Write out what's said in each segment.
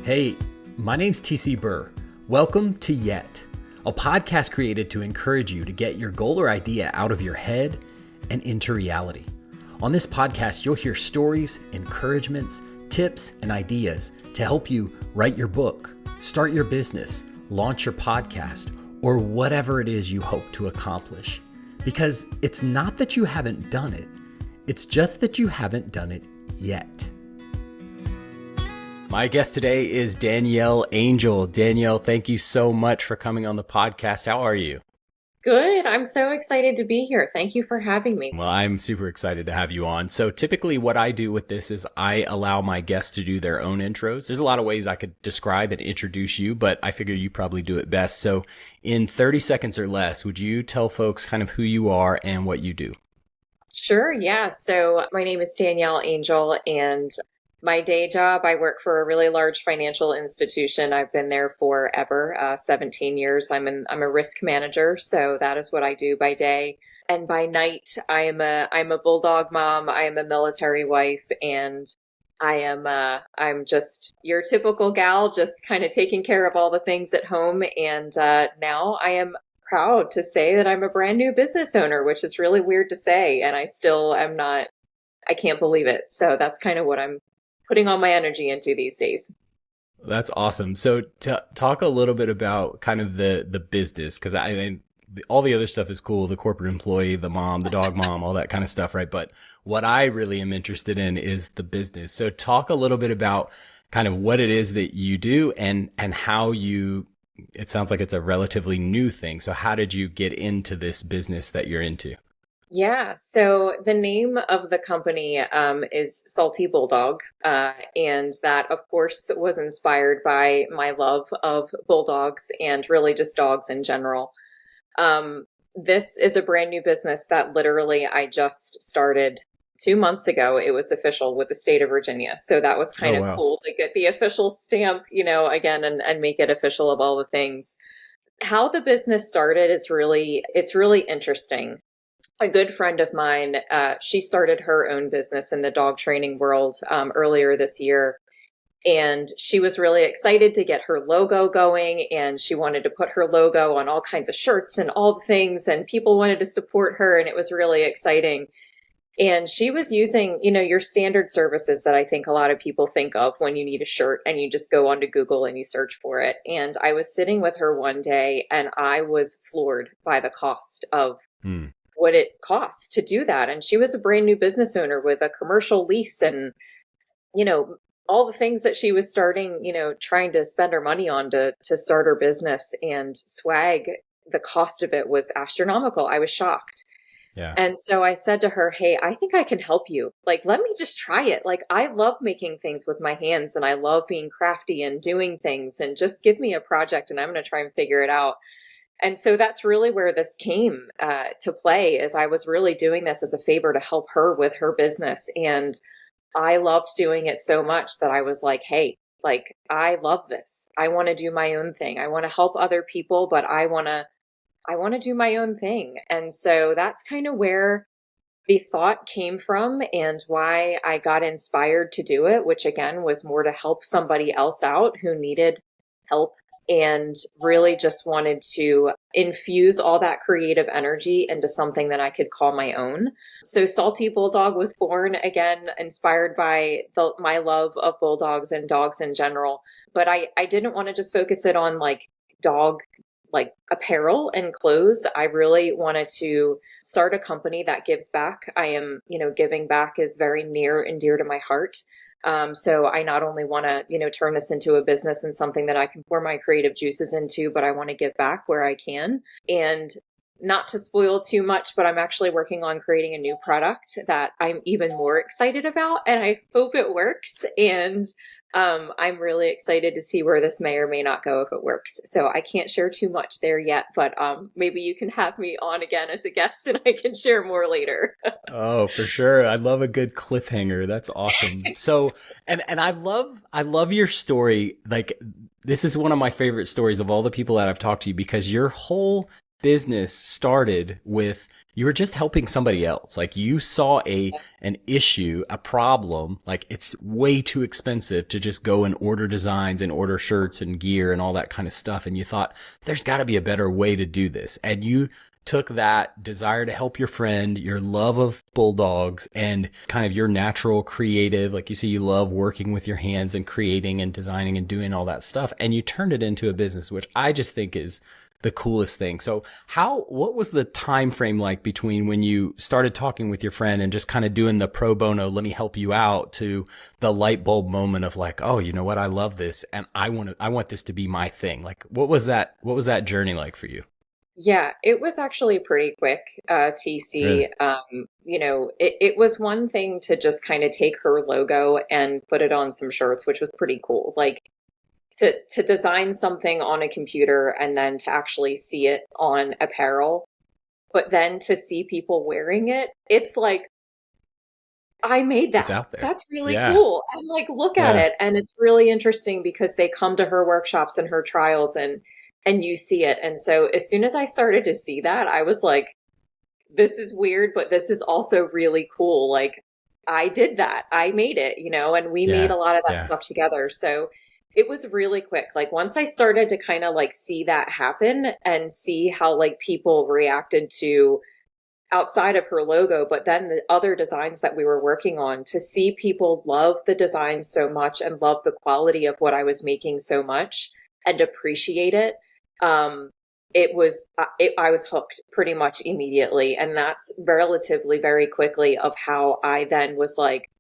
Hey, my name's TC Burr. Welcome to Yet, a podcast created to encourage you to get your goal or idea out of your head and into reality. On this podcast, you'll hear stories, encouragements, tips, and ideas to help you write your book, start your business, launch your podcast, or whatever it is you hope to accomplish. Because it's not that you haven't done it, it's just that you haven't done it yet. My guest today is Danielle Angel. Danielle, thank you so much for coming on the podcast. How are you? Good. I'm so excited to be here. Thank you for having me. Well, I'm super excited to have you on. So typically what I do with this is I allow my guests to do their own intros. There's a lot of ways I could describe and introduce you, but I figure you probably do it best. So in 30 seconds or less, would you tell folks kind of who you are and what you do? Sure. Yeah. So my name is Danielle Angel, and my day job, I work for a really large financial institution. I've been there forever, 17 years. I'm a risk manager, so that is what I do by day. And by night, I'm a Bulldog mom. I am a military wife, and I'm just your typical gal, just kind of taking care of all the things at home. And now I am proud to say that I'm a brand new business owner, which is really weird to say, and I still am not. I can't believe it. So that's kind of what I'm putting all my energy into these days. That's awesome. So talk a little bit about kind of the business, because I mean, all the other stuff is cool. The corporate employee, the mom, the dog mom, all that kind of stuff, right? But what I really am interested in is the business. So talk a little bit about kind of what it is that you do and how you, it sounds like it's a relatively new thing. So how did you get into this business that you're into? Yeah, so the name of the company is Salty Bulldog, and that, of course, was inspired by my love of bulldogs and really just dogs in general. This is a brand new business that literally I just started 2 months ago. It was official with the state of Virginia, so that was kind of cool to get the official stamp, again, and make it official of all the things. How the business started is it's really interesting. A good friend of mine, she started her own business in the dog training world earlier this year. And she was really excited to get her logo going, and she wanted to put her logo on all kinds of shirts and all the things, and people wanted to support her, and it was really exciting. And she was using, your standard services that I think a lot of people think of when you need a shirt and you just go onto Google and you search for it. And I was sitting with her one day and I was floored by the cost of what it costs to do that. And she was a brand new business owner with a commercial lease and, all the things that she was starting, trying to spend her money on to start her business, and swag. The cost of it was astronomical. I was shocked. Yeah. And so I said to her, hey, I think I can help you. Like, let me just try it. Like, I love making things with my hands and I love being crafty and doing things, and just give me a project and I'm going to try and figure it out. And so that's really where this came to play, is I was really doing this as a favor to help her with her business. And I loved doing it so much that I was like, hey, like, I love this. I want to do my own thing. I want to help other people, but I want to do my own thing. And so that's kind of where the thought came from and why I got inspired to do it, which again was more to help somebody else out who needed help, and really just wanted to infuse all that creative energy into something that I could call my own. So Salty Bulldog was born, again, inspired by my love of bulldogs and dogs in general. But I didn't want to just focus it on dog apparel and clothes. I really wanted to start a company that gives back. I am, giving back is very near and dear to my heart. So I not only want to, turn this into a business and something that I can pour my creative juices into, but I want to give back where I can. And not to spoil too much, but I'm actually working on creating a new product that I'm even more excited about, and I hope it works. And I'm really excited to see where this may or may not go if it works. So I can't share too much there yet, but maybe you can have me on again as a guest and I can share more later. Oh, for sure. I love a good cliffhanger. That's awesome. So, and I love your story. Like, this is one of my favorite stories of all the people that I've talked to, because your whole business started with, you were just helping somebody else. Like you saw an issue, a problem, like it's way too expensive to just go and order designs and order shirts and gear and all that kind of stuff. And you thought there's got to be a better way to do this. And you took that desire to help your friend, your love of bulldogs, and kind of your natural creative, like you see, you love working with your hands and creating and designing and doing all that stuff. And you turned it into a business, which I just think is the coolest thing. So what was the time frame like between when you started talking with your friend and just kind of doing the pro bono, let me help you out, to the light bulb moment of like, oh, you know what? I love this and I want this to be my thing. Like, what was that journey like for you? Yeah, it was actually pretty quick, TC. Really? It was one thing to just kind of take her logo and put it on some shirts, which was pretty cool. Like to design something on a computer and then to actually see it on apparel, but then to see people wearing it, it's like, I made It's that. out there. That's really Yeah. cool. And like, look at Yeah. it. And it's really interesting because they come to her workshops and her trials and you see it. And so as soon as I started to see that, I was like, this is weird, but this is also really cool. Like I did that. I made it, and we made Yeah. a lot of that Yeah. stuff together. So it was really quick. Like once I started to kind of like see that happen and see how like people reacted to outside of her logo, but then the other designs that we were working on, to see people love the design so much and love the quality of what I was making so much and appreciate it. Um, I was hooked pretty much immediately. And that's relatively very quickly of how I then was like,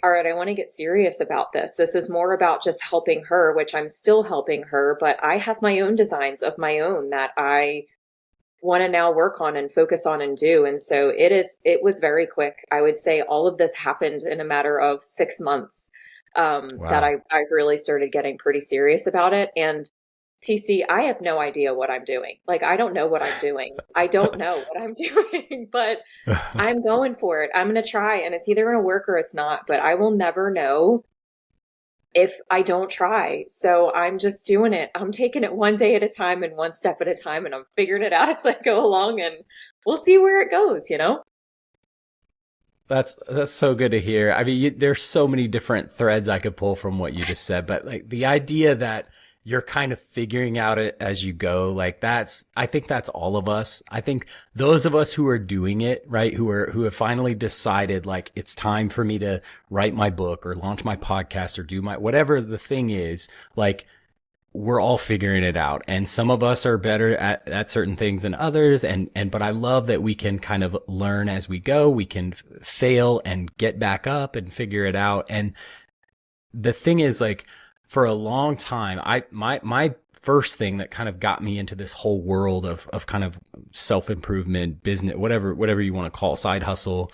all right, I want to get serious about this. This is more about just helping her, which I'm still helping her, but I have my own designs of my own that I want to now work on and focus on and do. And so it was very quick. I would say all of this happened in a matter of 6 months, that Wow. I really started getting pretty serious about it. And TC, I have no idea what I'm doing. Like, I don't know what I'm doing. I don't know what I'm doing, but I'm going for it. I'm going to try, and it's either going to work or it's not, but I will never know if I don't try. So I'm just doing it. I'm taking it one day at a time and one step at a time, and I'm figuring it out as I go along, and we'll see where it goes. That's so good to hear. I mean, there's so many different threads I could pull from what you just said, but like the idea that you're kind of figuring out it as you go, like I think that's all of us. I think those of us who are doing it, right, who have finally decided like it's time for me to write my book or launch my podcast or do whatever the thing is, like we're all figuring it out. And some of us are better at certain things than others. But I love that we can kind of learn as we go. We can fail and get back up and figure it out. And the thing is, like, for a long time, my first thing that kind of got me into this whole world of kind of self-improvement, business, whatever you want to call it, side hustle,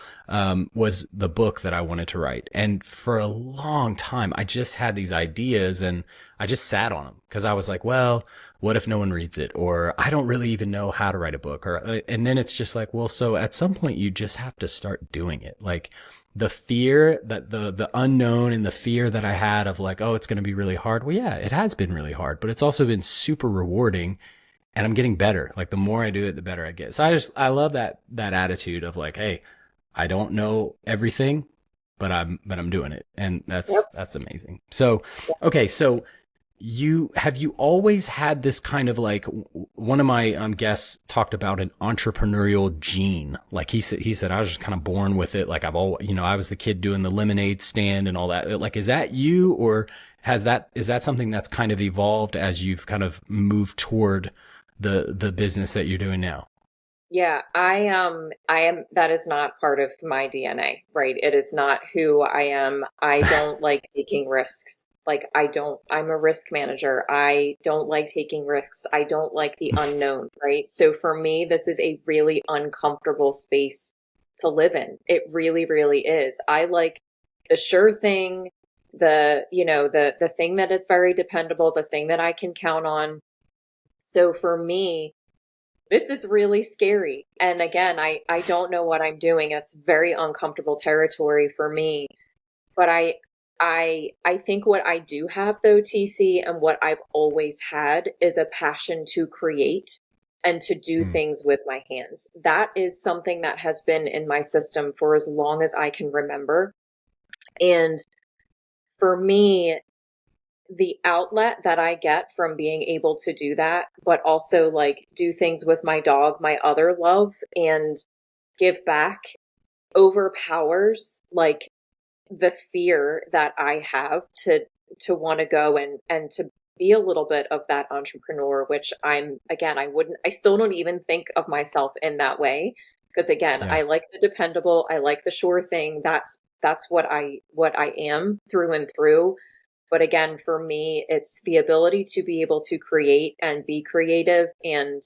was the book that I wanted to write. And for a long time, I just had these ideas and I just sat on them because I was like, well, what if no one reads it? Or I don't really even know how to write a book. And then it's just like, well, so at some point you just have to start doing it. Like, the fear that the unknown and the fear that I had of like, oh, it's going to be really hard. Well, yeah, it has been really hard, but it's also been super rewarding and I'm getting better. Like the more I do it, the better I get. So I love that attitude of like, hey, I don't know everything, but I'm doing it. And Yep. that's amazing. So, okay. So have you always had this kind of like, one of my guests talked about an entrepreneurial gene. Like he said, I was just kind of born with it. Like I was the kid doing the lemonade stand and all that. Like, is that you, or is that something that's kind of evolved as you've kind of moved toward the business that you're doing now? Yeah, I am, that is not part of my DNA, right? It is not who I am. I don't like taking risks. Like I'm a risk manager. I don't like taking risks. I don't like the unknown, right? So for me, this is a really uncomfortable space to live in. It really, really is. I like the sure thing, the thing that is very dependable, the thing that I can count on. So for me, this is really scary. And again, I don't know what I'm doing. It's very uncomfortable territory for me. But I think what I do have though, TC, and what I've always had is a passion to create. and to do things with my hands. That is something that has been in my system for as long as I can remember. And for me, the outlet that I get from being able to do that, but also like do things with my dog, my other love, and give back overpowers like the fear that I have to want to go and to be a little bit of that entrepreneur, which I still don't even think of myself in that way. Because again, Yeah. I like the dependable, I like the sure thing. That's what I am through and through. But again, for me, it's the ability to be able to create and be creative and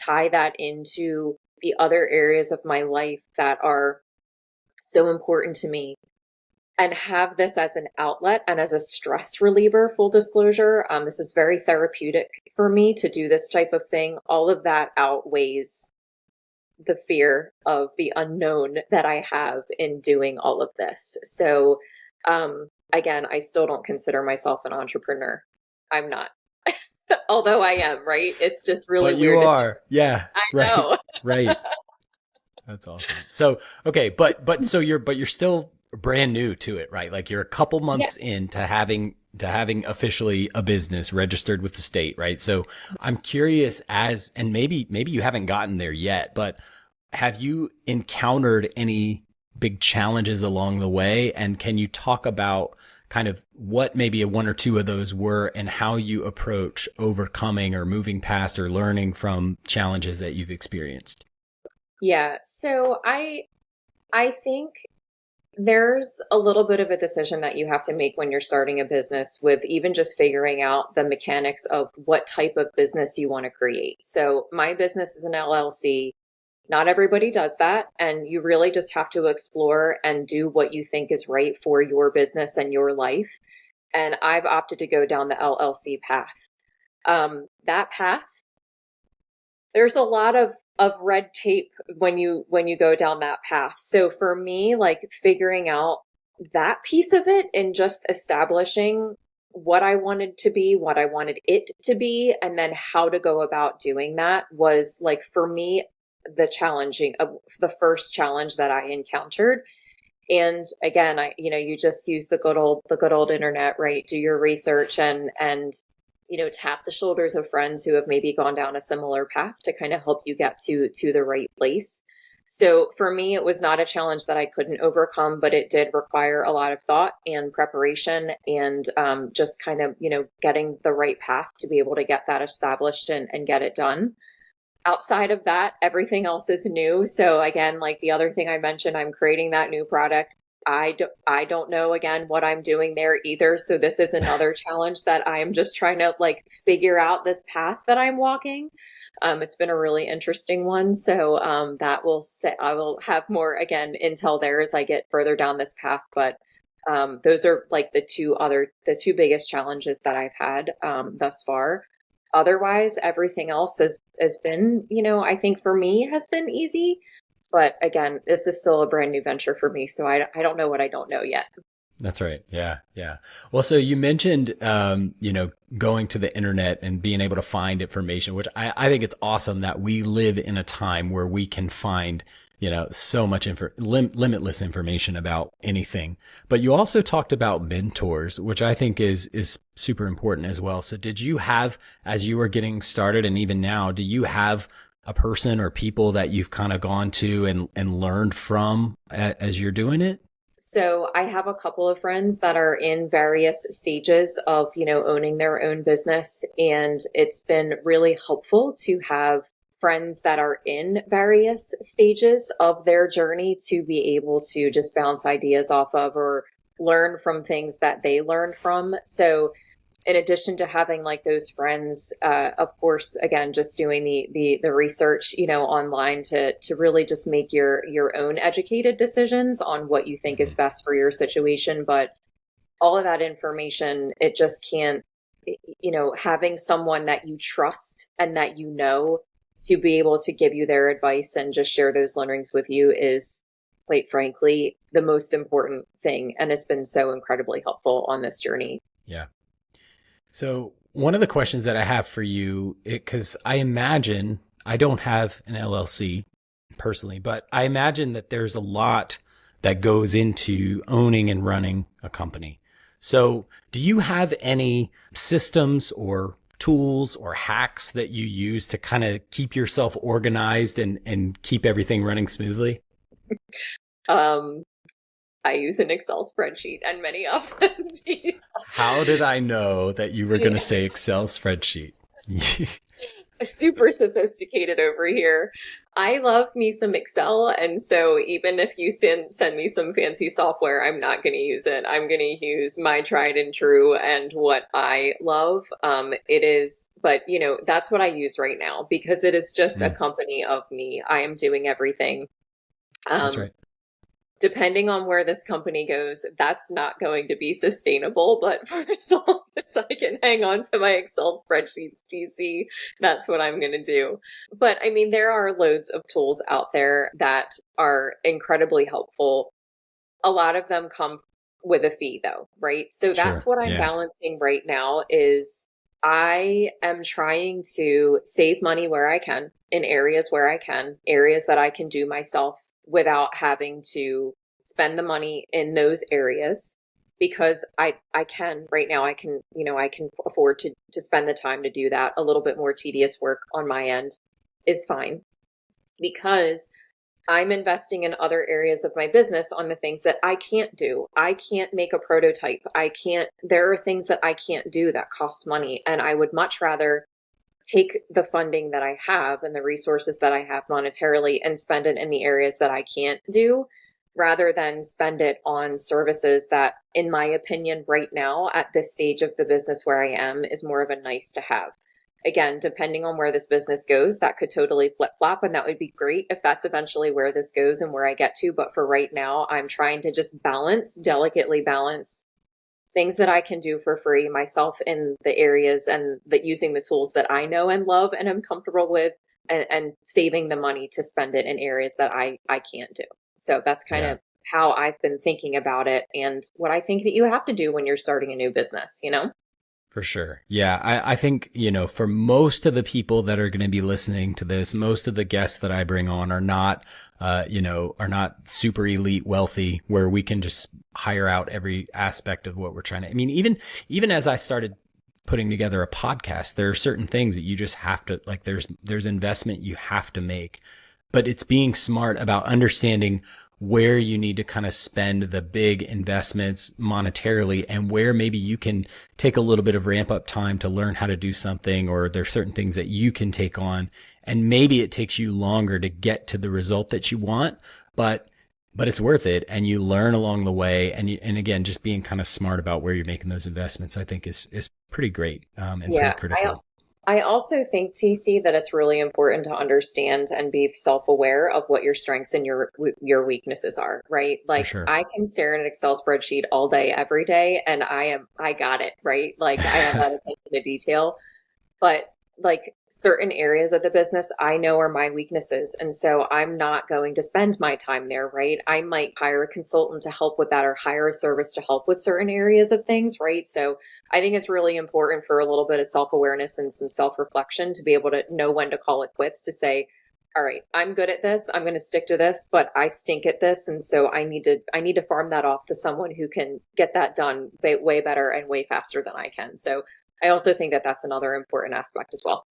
tie that into the other areas of my life that are so important to me and have this as an outlet and as a stress reliever, full disclosure. This is very therapeutic for me to do this type of thing. All of that outweighs the fear of the unknown that I have in doing all of this. So, again, I still don't consider myself an entrepreneur. I'm not, although I am, right? It's just really But you weird to think. are. Yeah. I Right. know. Right. That's awesome. So, okay, but you're still brand new to it, right? Like you're a couple Yeah. months into having officially a business registered with the state, right? So I'm curious and maybe you haven't gotten there yet, but have you encountered any big challenges along the way? And can you talk about kind of what maybe one or two of those were and how you approach overcoming or moving past or learning from challenges that you've experienced? Yeah. So I think there's a little bit of a decision that you have to make when you're starting a business with even just figuring out the mechanics of what type of business you want to create. So my business is an LLC. Not everybody does that. And you really just have to explore and do what you think is right for your business and your life. And I've opted to go down the LLC path. That path, there's a lot of red tape when you go down that path. So for me, like figuring out that piece of it and just establishing what I wanted to be, what I wanted it to be, and then how to go about doing that was like for me the first challenge that I encountered. And again, you just use the good old internet, right? Do your research and tap the shoulders of friends who have maybe gone down a similar path to kind of help you get to the right place. So for me, it was not a challenge that I couldn't overcome, but it did require a lot of thought and preparation and just kind of, getting the right path to be able to get that established and get it done. Outside of that, everything else is new. So again, like the other thing I mentioned, I'm creating that new product. I don't know again what I'm doing there either. So this is another challenge that I am just trying to like figure out this path that I'm walking. It's been a really interesting one. So I will have more again intel there as I get further down this path. But those are like the two biggest challenges that I've had thus far. Otherwise, everything else has been, I think for me has been easy. But again, this is still a brand new venture for me. So I don't know what I don't know yet. That's right. Yeah. Yeah. Well, so you mentioned, going to the internet and being able to find information, which I think it's awesome that we live in a time where we can find, so much limitless information about anything. But you also talked about mentors, which I think is super important as well. So did you have, as you were getting started and even now, do you have a person or people that you've kind of gone to and learned from as you're doing it? So I have a couple of friends that are in various stages of, owning their own business. And it's been really helpful to have friends that are in various stages of their journey to be able to just bounce ideas off of or learn from things that they learned from. So in addition to having like those friends, of course, again, just doing the research, online to really just make your own educated decisions on what you think is best for your situation. But all of that information, it just can't, having someone that you trust and that to be able to give you their advice and just share those learnings with you is quite frankly the most important thing, and it's been so incredibly helpful on this journey. Yeah. So one of the questions that I have for you, because I imagine, I don't have an LLC personally, but I imagine that there's a lot that goes into owning and running a company. So do you have any systems or tools or hacks that you use to kind of keep yourself organized and keep everything running smoothly? Um, I use an Excel spreadsheet and many of them. How did I know that you were going to say Yes. Excel spreadsheet? Super sophisticated over here. I love me some Excel, and so even if you send me some fancy software, I'm not going to use it. I'm going to use my tried and true and what I love. It is, but that's what I use right now because it is just a Mm, company of me. I am doing everything. that's Um, right. Depending on where this company goes, that's not going to be sustainable. But for as long as I can hang on to my Excel spreadsheets, TC, that's what I'm going to do. But I mean, there are loads of tools out there that are incredibly helpful. A lot of them come with a fee, though, right? So that's Sure. what I'm Yeah. balancing right now is I am trying to save money where I can in areas where I can, areas that I can do myself without having to spend the money in those areas because I can right now I can afford to spend the time to do that. A little bit more tedious work on my end is fine because I'm investing in other areas of my business on the things that I can't do. I can't make a prototype. There are things that I can't do that cost money. And I would much rather take the funding that I have and the resources that I have monetarily and spend it in the areas that I can't do rather than spend it on services that, in my opinion, right now at this stage of the business where I am is more of a nice to have. Again, depending on where this business goes, that could totally flip flop. And that would be great if that's eventually where this goes and where I get to. But for right now, I'm trying to just delicately balance things that I can do for free myself in the areas and that using the tools that I know and love and am comfortable with and saving the money to spend it in areas that I can't do. So that's kind Yeah. of how I've been thinking about it and what I think that you have to do when you're starting a new business, you know? For sure. Yeah. I think, for most of the people that are going to be listening to this, most of the guests that I bring on are not, are not super elite wealthy where we can just hire out every aspect of what we're trying to, I mean, even as I started putting together a podcast, there are certain things that you just have to, like, there's investment you have to make, but it's being smart about understanding where you need to kind of spend the big investments monetarily and where maybe you can take a little bit of ramp up time to learn how to do something, or there's certain things that you can take on and maybe it takes you longer to get to the result that you want, but it's worth it and you learn along the way. And again, just being kind of smart about where you're making those investments, I think is pretty great, and pretty Yeah, critical. I also think, TC, that it's really important to understand and be self-aware of what your strengths and your weaknesses are, right? For Like sure. I can stare at an Excel spreadsheet all day, every day, and I got it, right? Like I have that attention to detail. But like certain areas of the business I know are my weaknesses. And so I'm not going to spend my time there, right? I might hire a consultant to help with that or hire a service to help with certain areas of things, right? So I think it's really important for a little bit of self-awareness and some self-reflection to be able to know when to call it quits, to say, all right, I'm good at this. I'm going to stick to this, but I stink at this. And so I need to farm that off to someone who can get that done way better and way faster than I can. So I also think that that's another important aspect as well.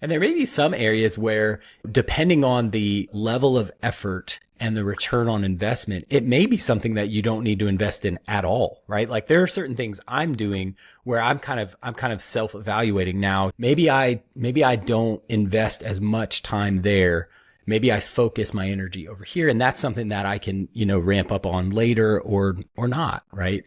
And there may be some areas where, depending on the level of effort and the return on investment, it may be something that you don't need to invest in at all, right? Like there are certain things I'm doing where I'm kind of self-evaluating now. Maybe I don't invest as much time there. Maybe I focus my energy over here, and that's something that I can, ramp up on later or not, right?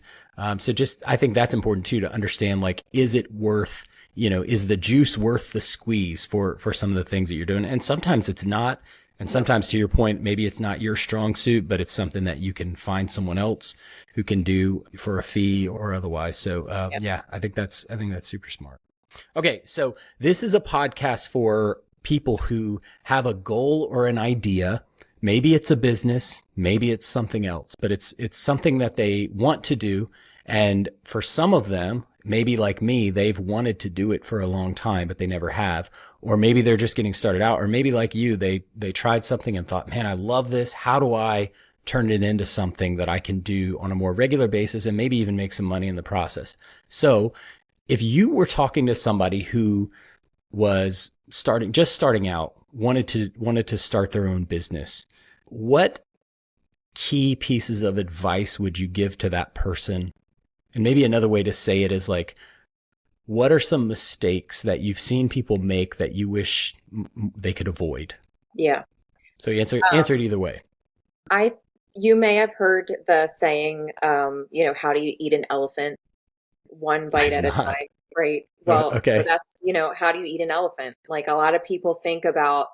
So just, I think that's important too, to understand, like, is it worth, is the juice worth the squeeze for some of the things that you're doing? And sometimes it's not. And sometimes, to your point, maybe it's not your strong suit, but it's something that you can find someone else who can do for a fee or otherwise. So, Yep. yeah, I think that's super smart. Okay. So this is a podcast for people who have a goal or an idea. Maybe it's a business, maybe it's something else, but it's something that they want to do. And for some of them, maybe like me, they've wanted to do it for a long time, but they never have. or maybe they're just getting started out, or maybe like you, they tried something and thought, man, I love this. How do I turn it into something that I can do on a more regular basis and maybe even make some money in the process? So if you were talking to somebody who was just starting out, wanted to start their own business, what key pieces of advice would you give to that person? And maybe another way to say it is like, what are some mistakes that you've seen people make that you wish they could avoid? Yeah. So you answer it either way. You may have heard the saying, how do you eat an elephant? One bite at a time, right? Well, so Okay. that's, how do you eat an elephant? Like a lot of people think about,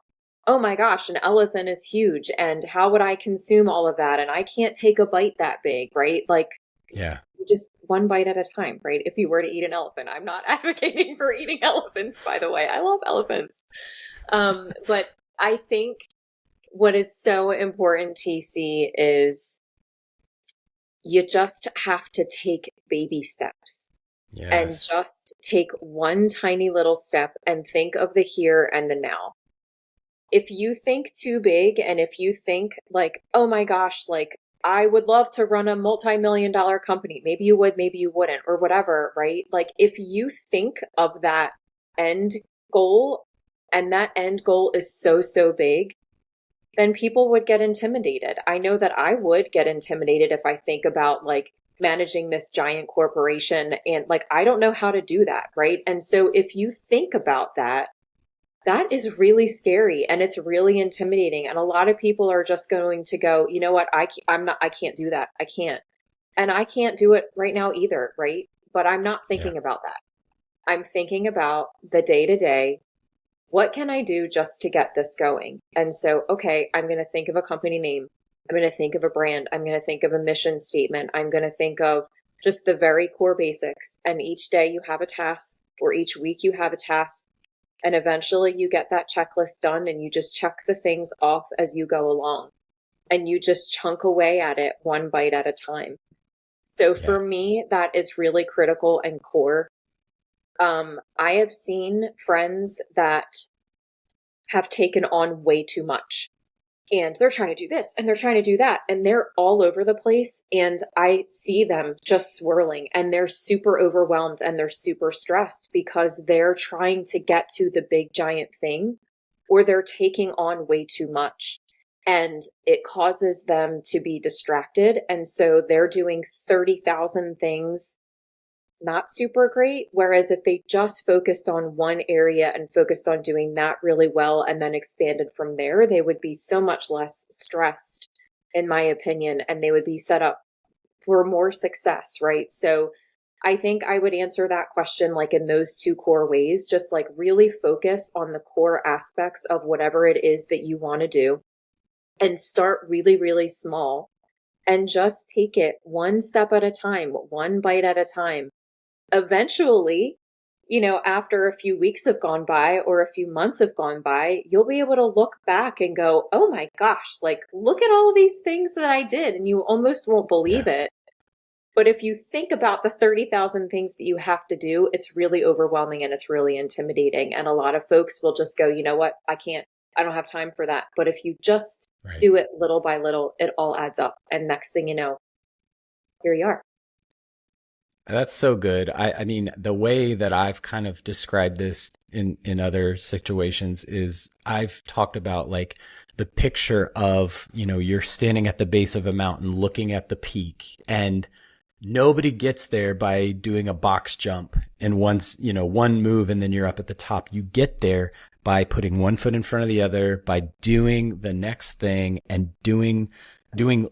oh my gosh, an elephant is huge. And how would I consume all of that? And I can't take a bite that big, right? Like, Yeah. just one bite at a time, right? If you were to eat an elephant, I'm not advocating for eating elephants, by the way. I love elephants. But I think what is so important, TC, is you just have to take baby steps. Yes. And just take one tiny little step and think of the here and the now. If you think too big and if you think like, oh my gosh, like I would love to run a multi-million-dollar company. Maybe you would, maybe you wouldn't, or whatever, right? Like if you think of that end goal and that end goal is so big, then people would get intimidated. I know that I would get intimidated if I think about like managing this giant corporation and like, I don't know how to do that, right? And so if you think about that, that is really scary and it's really intimidating. And a lot of people are just going to go, you know what? I can't do that. I can't. And I can't do it right now either, right? But I'm not thinking about that. I'm thinking about the day to day. What can I do just to get this going? And so, okay, I'm going to think of a company name. I'm going to think of a brand. I'm going to think of a mission statement. I'm going to think of just the very core basics. And each day you have a task, or each week you have a task. And eventually you get that checklist done and you just check the things off as you go along. And you just chunk away at it one bite at a time. So for me, that is really critical and core. I have seen friends that have taken on way too much and they're trying to do this and they're trying to do that and they're all over the place. And I see them just swirling and they're super overwhelmed and they're super stressed because they're trying to get to the big giant thing or they're taking on way too much. And it causes them to be distracted. And so they're doing 30,000 things, not super great. Whereas if they just focused on one area and focused on doing that really well and then expanded from there, they would be so much less stressed, in my opinion, and they would be set up for more success, right? So I think I would answer that question like in those two core ways, just like really focus on the core aspects of whatever it is that you want to do and start really, really small and just take it one step at a time, one bite at a time. Eventually, after a few weeks have gone by or a few months have gone by, you'll be able to look back and go, oh my gosh, like look at all of these things that I did. And you almost won't believe it. But if you think about the 30,000 things that you have to do, it's really overwhelming and it's really intimidating. And a lot of folks will just go, you know what? I don't have time for that. But if you just do it little by little, it all adds up. And next thing you know, here you are. That's so good. I mean, the way that I've kind of described this in other situations is I've talked about like the picture of, you're standing at the base of a mountain looking at the peak and nobody gets there by doing a box jump and one move and then you're up at the top. You get there by putting one foot in front of the other, by doing the next thing and doing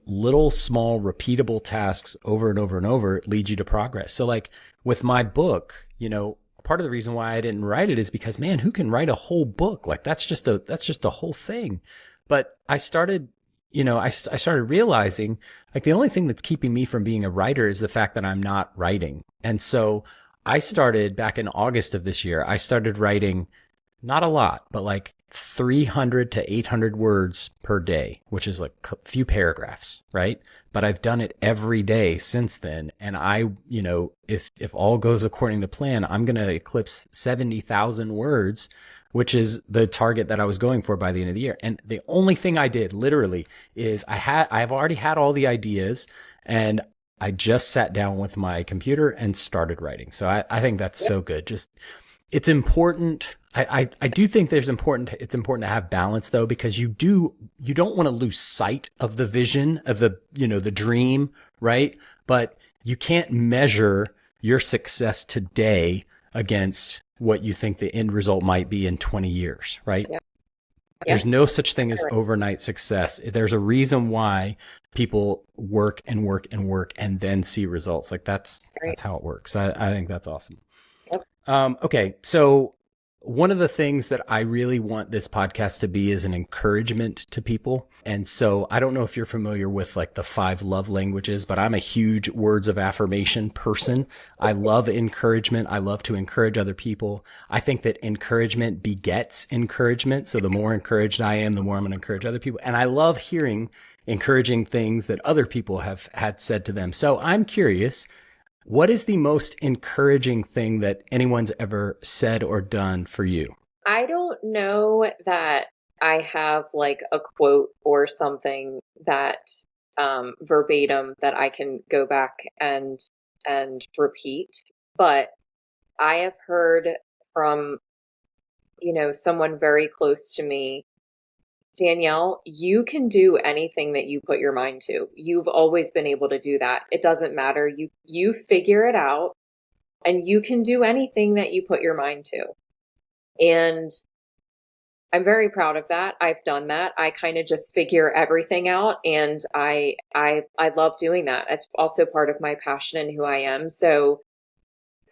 little small repeatable tasks over and over and over leads you to progress. So like with my book, part of the reason why I didn't write it is because, man, who can write a whole book? Like that's just a whole thing. But I started realizing like the only thing that's keeping me from being a writer is the fact that I'm not writing. And so I started back in August of this year, I started writing not a lot, but like 300 to 800 words per day, which is like a few paragraphs, right? But I've done it every day since then. And if all goes according to plan, I'm going to eclipse 70,000 words which is the target that I was going for by the end of the year. And the only thing I did literally is I've already had all the ideas, and I just sat down with my computer and started writing. So I think that's so good. Just, it's important. I do think it's important to have balance though, because you don't want to lose sight of the vision of the dream, right? But you can't measure your success today against what you think the end result might be in 20 years, right? Yeah. There's no such thing as overnight success. There's a reason why people work and work and work and then see results. Like that's how it works. I think that's awesome. Yep. Okay. So one of the things that I really want this podcast to be is an encouragement to people. And so I don't know if you're familiar with like the 5 love languages, but I'm a huge words of affirmation person. I love encouragement. I love to encourage other people. I think that encouragement begets encouragement. So the more encouraged I am, the more I'm going to encourage other people. And I love hearing encouraging things that other people have had said to them. So I'm curious, what is the most encouraging thing that anyone's ever said or done for you? I don't know that I have like a quote or something that verbatim that I can go back and repeat, but I have heard from, someone very close to me, Danielle, you can do anything that you put your mind to. You've always been able to do that. It doesn't matter. You figure it out, and you can do anything that you put your mind to. And I'm very proud of that. I've done that. I kind of just figure everything out, and I love doing that. It's also part of my passion and who I am. So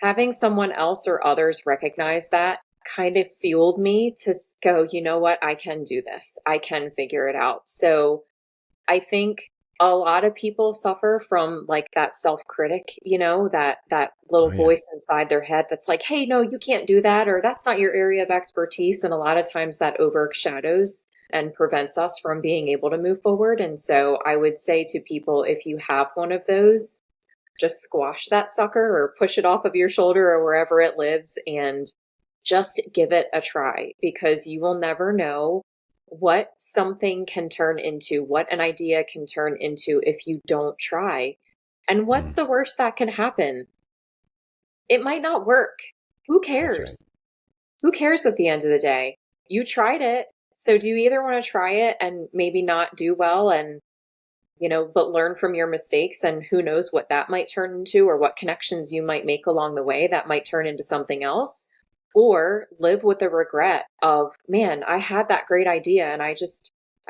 having someone else or others recognize that kind of fueled me to go, you know what, I can do this. I can figure it out. So I think a lot of people suffer from like that self-critic, that little voice inside their head that's like, hey, no, you can't do that, or that's not your area of expertise. And a lot of times that overshadows and prevents us from being able to move forward. And so I would say to people, if you have one of those, just squash that sucker or push it off of your shoulder or wherever it lives and just give it a try, because you will never know what something can turn into, what an idea can turn into if you don't try. And what's the worst that can happen? It might not work. Who cares? Right. Who cares at the end of the day? You tried it. So do you either want to try it and maybe not do well and, but learn from your mistakes, and who knows what that might turn into, or what connections you might make along the way that might turn into something else? Or live with the regret of, man, I had that great idea and I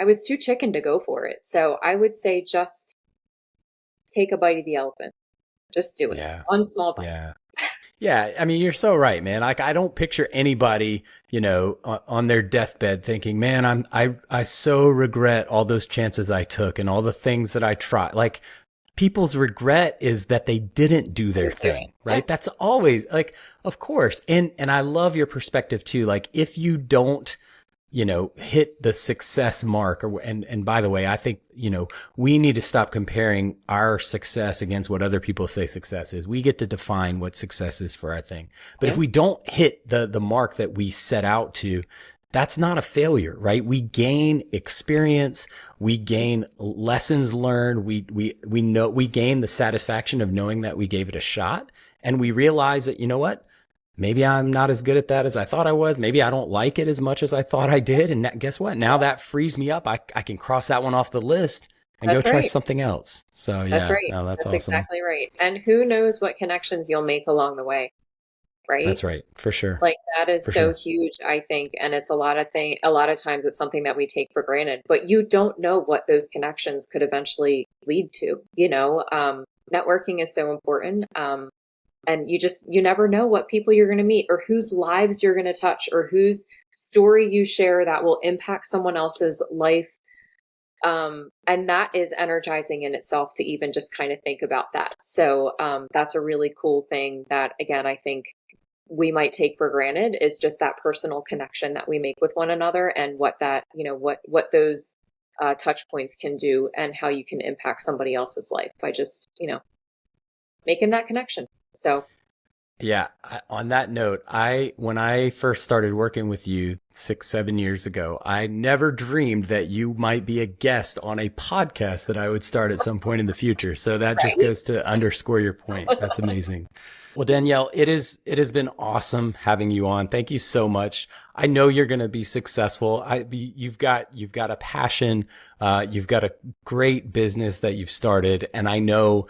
was too chicken to go for it. So I would say just take a bite of the elephant. Just do it. Yeah. One small bite. Yeah. Yeah. I mean, you're so right, man. Like, I don't picture anybody, on their deathbed thinking, man, I so regret all those chances I took and all the things that I tried. Like, people's regret is that they didn't do their thing, right? That's always like, of course. And I love your perspective too. Like, if you don't, hit the success mark, and by the way, I think, we need to stop comparing our success against what other people say success is. We get to define what success is for our thing. But if we don't hit the mark that we set out to, that's not a failure, right? We gain experience. We gain lessons learned. We gain the satisfaction of knowing that we gave it a shot. And we realize that, you know what? Maybe I'm not as good at that as I thought I was. Maybe I don't like it as much as I thought I did. And guess what? Now that frees me up. I can cross that one off the list and go try something else. So yeah, that's right. No, that's That's awesome. exactly right. And who knows what connections you'll make along the way. Right? That's right. For sure. Like, that is so huge, I think. And it's a lot of times it's something that we take for granted, but you don't know what those connections could eventually lead to. Networking is so important. And you never know what people you're going to meet, or whose lives you're going to touch, or whose story you share that will impact someone else's life. And that is energizing in itself to even just kind of think about that. So that's a really cool thing that, again, I think we might take for granted, is just that personal connection that we make with one another, and what that, what those touch points can do, and how you can impact somebody else's life by just, making that connection. So Yeah. On that note, when I first started working with you 6, 7 years ago, I never dreamed that you might be a guest on a podcast that I would start at some point in the future. So that just Right? goes to underscore your point. That's amazing. Well, Danielle, it has been awesome having you on. Thank you so much. I know you're going to be successful. You've got a passion. You've got a great business that you've started. And I know,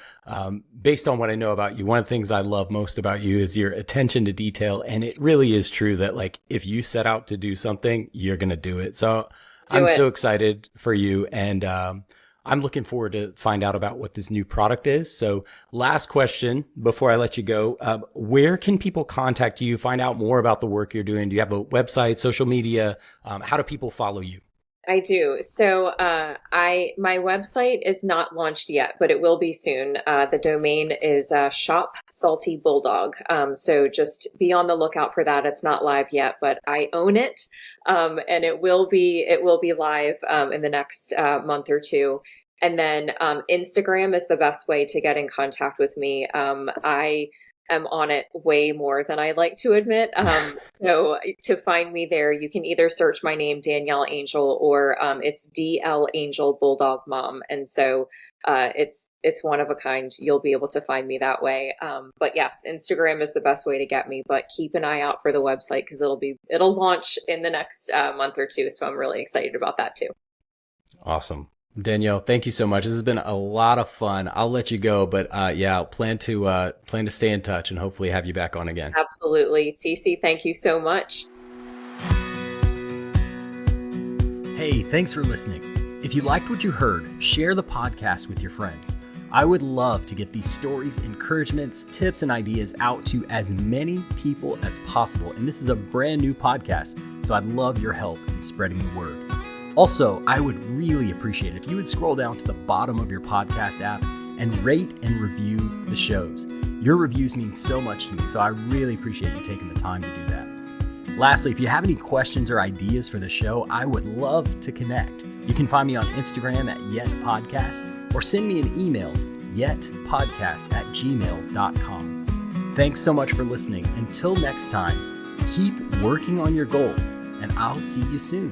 based on what I know about you, one of the things I love most about you is your attention to detail. And it really is true that like, if you set out to do something, you're going to do it. So Do I'm it. so excited for you. And, I'm looking forward to find out about what this new product is. So last question before I let you go, where can people contact you, find out more about the work you're doing? Do you have a website, social media? How do people follow you? I do. So, my website is not launched yet, but it will be soon. The domain is Shop Salty Bulldog. So just be on the lookout for that. It's not live yet, but I own it, and it will be live in the next month or two. And then Instagram is the best way to get in contact with me. I am on it way more than I like to admit. So to find me there, you can either search my name, Danielle Angel, or it's DL Angel Bulldog Mom. And so it's one of a kind. You'll be able to find me that way. But yes, Instagram is the best way to get me. But keep an eye out for the website because it'll launch in the next month or two. So I'm really excited about that too. Awesome. Danielle, thank you so much. This has been a lot of fun. I'll let you go, but yeah, I'll plan to stay in touch and hopefully have you back on again. Absolutely. TC, thank you so much. Hey, thanks for listening. If you liked what you heard, share the podcast with your friends. I would love to get these stories, encouragements, tips, and ideas out to as many people as possible. And this is a brand new podcast, so I'd love your help in spreading the word. Also, I would really appreciate it if you would scroll down to the bottom of your podcast app and rate and review the shows. Your reviews mean so much to me, so I really appreciate you taking the time to do that. Lastly, if you have any questions or ideas for the show, I would love to connect. You can find me on Instagram at YetPodcast or send me an email, yetpodcast@gmail.com. Thanks so much for listening. Until next time, keep working on your goals, and I'll see you soon.